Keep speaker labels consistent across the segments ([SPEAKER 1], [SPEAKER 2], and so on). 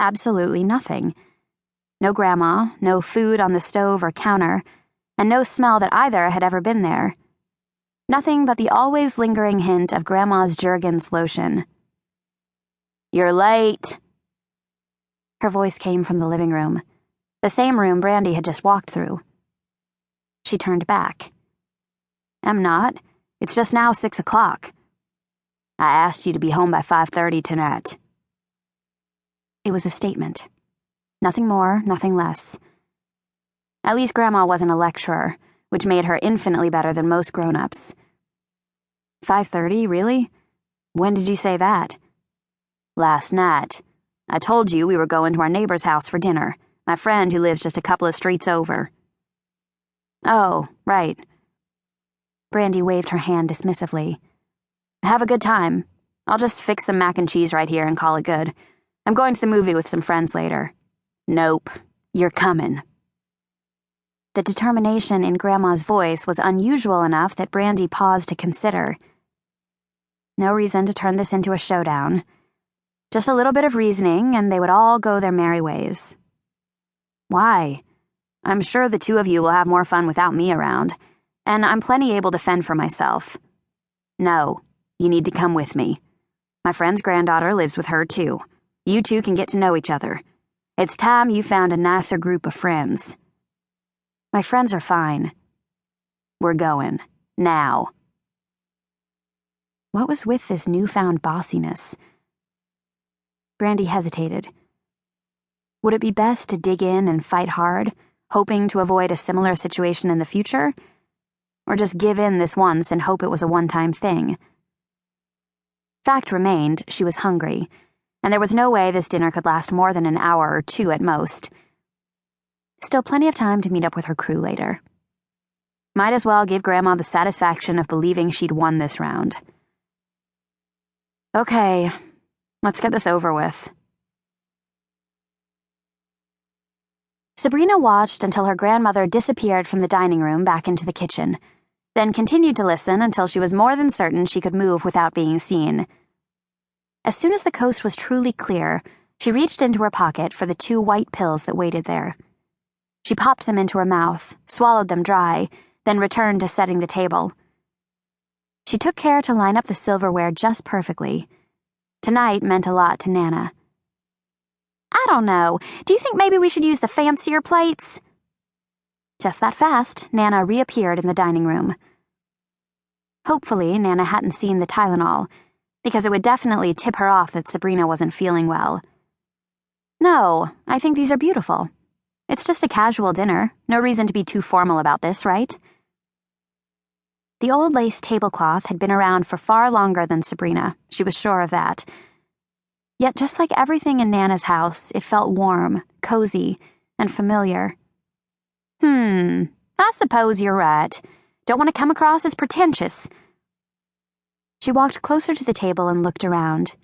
[SPEAKER 1] absolutely nothing. No Grandma, no food on the stove or counter, and no smell that either had ever been there. Nothing but the always lingering hint of Grandma's Jergens lotion. "You're late." Her voice came from the living room, the same room Brandy had just walked through. She turned back. "I'm not. It's just now 6 o'clock. I asked you to be home by 5:30 tonight." It was a statement. Nothing more, nothing less. At least Grandma wasn't a lecturer, which made her infinitely better than most grown-ups. 5:30, really? When did you say that? "Last night. I told you we were going to our neighbor's house for dinner, my friend who lives just a couple of streets over." "Oh, right." Brandy waved her hand dismissively. "Have a good time. I'll just fix some mac and cheese right here and call it good. I'm going to the movie with some friends later." "Nope. You're coming." The determination in Grandma's voice was unusual enough that Brandy paused to consider. No reason to turn this into a showdown. Just a little bit of reasoning, and they would all go their merry ways. "Why? I'm sure the two of you will have more fun without me around, and I'm plenty able to fend for myself." "No, you need to come with me. My friend's granddaughter lives with her, too. You two can get to know each other. It's time you found a nicer group of friends." "My friends are fine." "We're going. Now." What was with this newfound bossiness? Brandy hesitated. Would it be best to dig in and fight hard, hoping to avoid a similar situation in the future? Or just give in this once and hope it was a one-time thing? Fact remained, she was hungry, and there was no way this dinner could last more than an hour or two at most. Still plenty of time to meet up with her crew later. Might as well give Grandma the satisfaction of believing she'd won this round. Okay, let's get this over with. Sabrina watched until her grandmother disappeared from the dining room back into the kitchen, then continued to listen until she was more than certain she could move without being seen. As soon as the coast was truly clear, she reached into her pocket for the 2 white pills that waited there. She popped them into her mouth, swallowed them dry, then returned to setting the table. She took care to line up the silverware just perfectly. Tonight meant a lot to Nana. "I don't know. Do you think maybe we should use the fancier plates?" Just that fast, Nana reappeared in the dining room. Hopefully, Nana hadn't seen the Tylenol, because it would definitely tip her off that Sabrina wasn't feeling well. "No, I think these are beautiful. It's just a casual dinner. No reason to be too formal about this, right?" The old lace tablecloth had been around for far longer than Sabrina, she was sure of that. Yet just like everything in Nana's house, it felt warm, cozy, and familiar. I suppose you're right. Don't want to come across as pretentious." She walked closer to the table and looked around.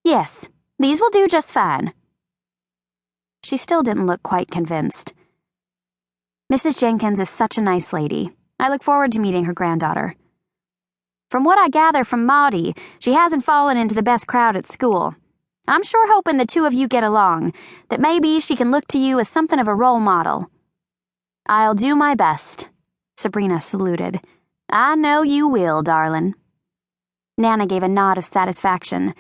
[SPEAKER 1] "Yes, these will do just fine." She still didn't look quite convinced. "Mrs. Jenkins is such a nice lady. I look forward to meeting her granddaughter. From what I gather from Maudie, she hasn't fallen into the best crowd at school. I'm sure hoping the two of you get along, that maybe she can look to you as something of a role model." "I'll do my best," Sabrina saluted. "I know you will, darling." Nana gave a nod of satisfaction,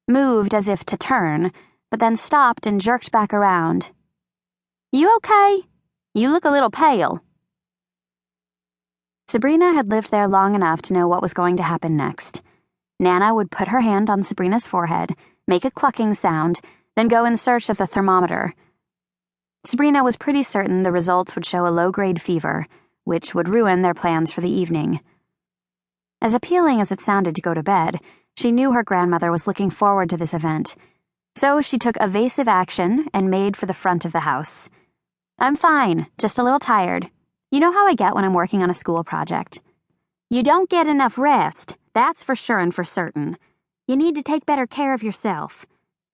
[SPEAKER 1] moved as if to turn, but then stopped and jerked back around. "You okay? You look a little pale." Sabrina had lived there long enough to know what was going to happen next. Nana would put her hand on Sabrina's forehead, make a clucking sound, then go in search of the thermometer. Sabrina was pretty certain the results would show a low-grade fever, which would ruin their plans for the evening. As appealing as it sounded to go to bed, she knew her grandmother was looking forward to this event, so she took evasive action and made for the front of the house. "I'm fine, just a little tired. You know how I get when I'm working on a school project. You don't get enough rest, that's for sure and for certain. You need to take better care of yourself.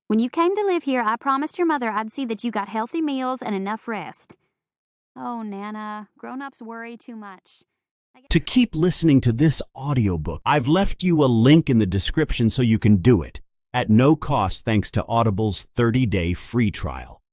[SPEAKER 1] When you came to live here, I promised your mother I'd see that you got healthy meals and enough rest." "Oh, Nana, grown-ups worry too much."
[SPEAKER 2] To keep listening to this audiobook, I've left you a link in the description so you can do it. at no cost thanks to Audible's 30-day free trial.